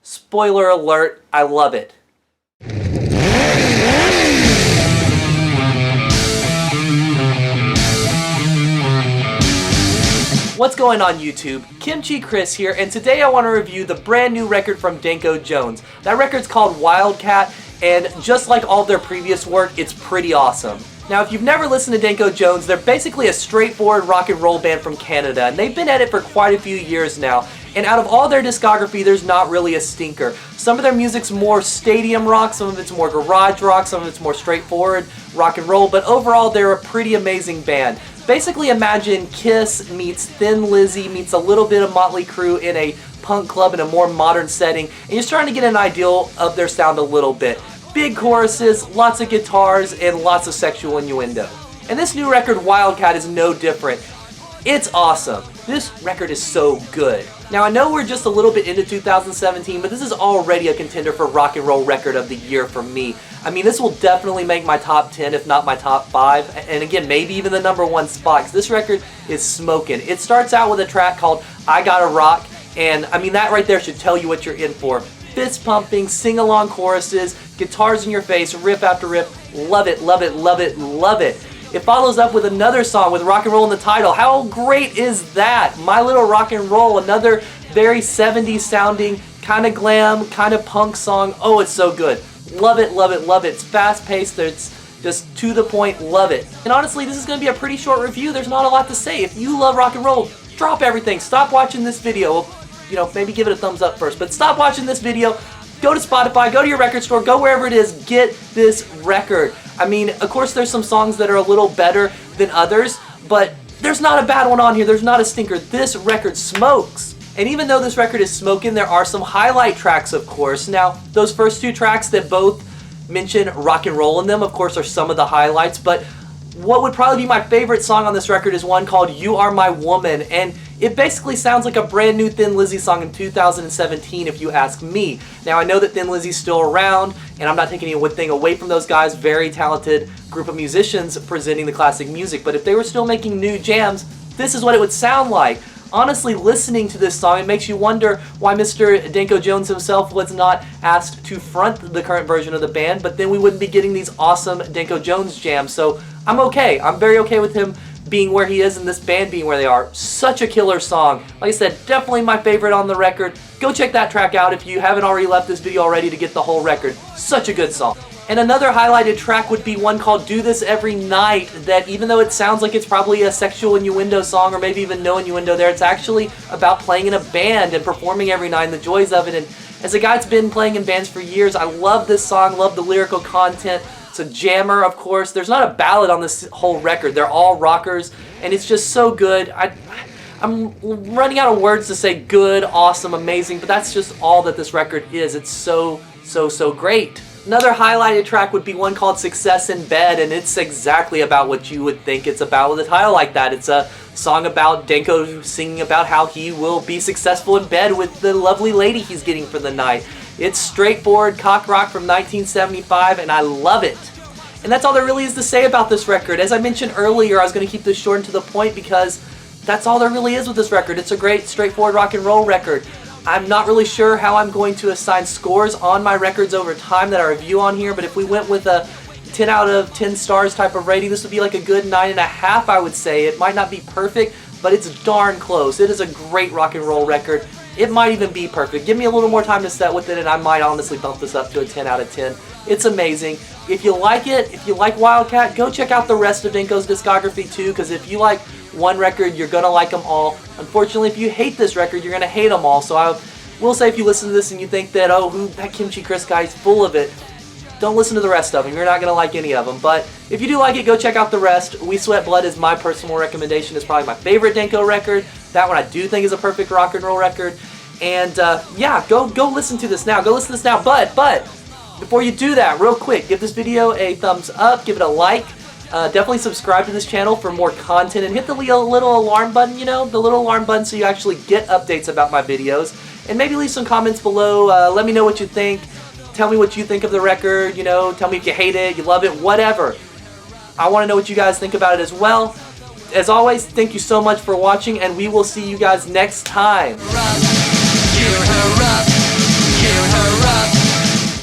Spoiler alert, I love it. What's going on YouTube? Kimchi Chris here, and today I want to review the brand new record from Danko Jones. That record's called Wildcat, and just like all of their previous work, it's pretty awesome. Now, if you've never listened to Danko Jones, they're basically a straightforward rock and roll band from Canada, and they've been at it for quite a few years now. And out of all their discography, there's not really a stinker. Some of their music's more stadium rock, some of it's more garage rock, some of it's more straightforward rock and roll, but overall they're a pretty amazing band. Basically imagine Kiss meets Thin Lizzy meets a little bit of Motley Crue in a punk club in a more modern setting, and you're starting to get an idea of their sound a little bit. Big choruses, lots of guitars, and lots of sexual innuendo. And this new record, Wildcat, is no different. It's awesome. This record is so good. Now, I know we're just a little bit into 2017, but this is already a contender for Rock and Roll Record of the Year for me. I mean, this will definitely make my top 10, if not my top 5, and again, maybe even the #1 spot, because this record is smoking. It starts out with a track called I Gotta Rock, and I mean, that right there should tell you what you're in for. Fist pumping, sing-along choruses, guitars in your face, riff after riff. Love it, love it, love it, love it. It follows up with another song with rock and roll in the title. How great is that? My Little Rock and Roll, another very 70s sounding, kind of glam, kind of punk song. Oh, it's so good. Love it, love it, love it. It's fast paced, it's just to the point, love it. And honestly, this is going to be a pretty short review. There's not a lot to say. If you love rock and roll, drop everything. Stop watching this video. You know, maybe give it a thumbs up first, but stop watching this video. Go to Spotify, go to your record store, go wherever it is, get this record. I mean, of course there's some songs that are a little better than others, but there's not a bad one on here, there's not a stinker. This record smokes. And even though this record is smoking, there are some highlight tracks, of course. Now, those first two tracks that both mention rock and roll in them, of course, are some of the highlights, but what would probably be my favorite song on this record is one called You Are My Woman, and it basically sounds like a brand new Thin Lizzy song in 2017 if you ask me. Now, I know that Thin Lizzy's still around, and I'm not taking anything away from those guys, very talented group of musicians presenting the classic music, but if they were still making new jams, this is what it would sound like. Honestly, listening to this song, it makes you wonder why Mr. Danko Jones himself was not asked to front the current version of the band, but then we wouldn't be getting these awesome Danko Jones jams, so I'm okay. I'm very okay with him being where he is and this band being where they are. Such a killer song. Like I said, definitely my favorite on the record. Go check that track out if you haven't already left this video already to get the whole record. Such a good song. And another highlighted track would be one called Do This Every Night, that even though it sounds like it's probably a sexual innuendo song or maybe even no innuendo there, it's actually about playing in a band and performing every night and the joys of it. And as a guy that's been playing in bands for years, I love this song, love the lyrical content. It's a jammer, of course. There's not a ballad on this whole record. They're all rockers, and it's just so good. I'm running out of words to say good, awesome, amazing, but that's just all that this record is. It's so, so, so great. Another highlighted track would be one called Success in Bed, and it's exactly about what you would think it's about with a title like that. It's a song about Danko singing about how he will be successful in bed with the lovely lady he's getting for the night. It's straightforward cock rock from 1975, and I love it. And that's all there really is to say about this record. As I mentioned earlier, I was going to keep this short and to the point because that's all there really is with this record. It's a great, straightforward rock and roll record. I'm not really sure how I'm going to assign scores on my records over time that I review on here, but if we went with a 10 out of 10 stars type of rating, this would be like a good 9.5, I would say. It might not be perfect, but it's darn close. It is a great rock and roll record. It might even be perfect. Give me a little more time to set with it, and I might honestly bump this up to a 10 out of 10. It's amazing. If you like it, if you like Wildcat, go check out the rest of Danko's discography too, because if you like one record, you're going to like them all. Unfortunately, if you hate this record, you're going to hate them all. So I will say if you listen to this and you think that, oh, that Kimchi Chris guy is full of it, don't listen to the rest of them. You're not going to like any of them. But if you do like it, go check out the rest. We Sweat Blood is my personal recommendation. It's probably my favorite Danko record. That one I do think is a perfect rock and roll record. And yeah, go listen to this now. Go listen to this now. But before you do that, real quick, give this video a thumbs up. Give it a like. Definitely subscribe to this channel for more content. And hit the little alarm button, you know, the little alarm button so you actually get updates about my videos. And maybe leave some comments below. Let me know what you think. Tell me what you think of the record, you know, tell me if you hate it, you love it, whatever. I want to know what you guys think about it as well. As always, thank you so much for watching, and we will see you guys next time.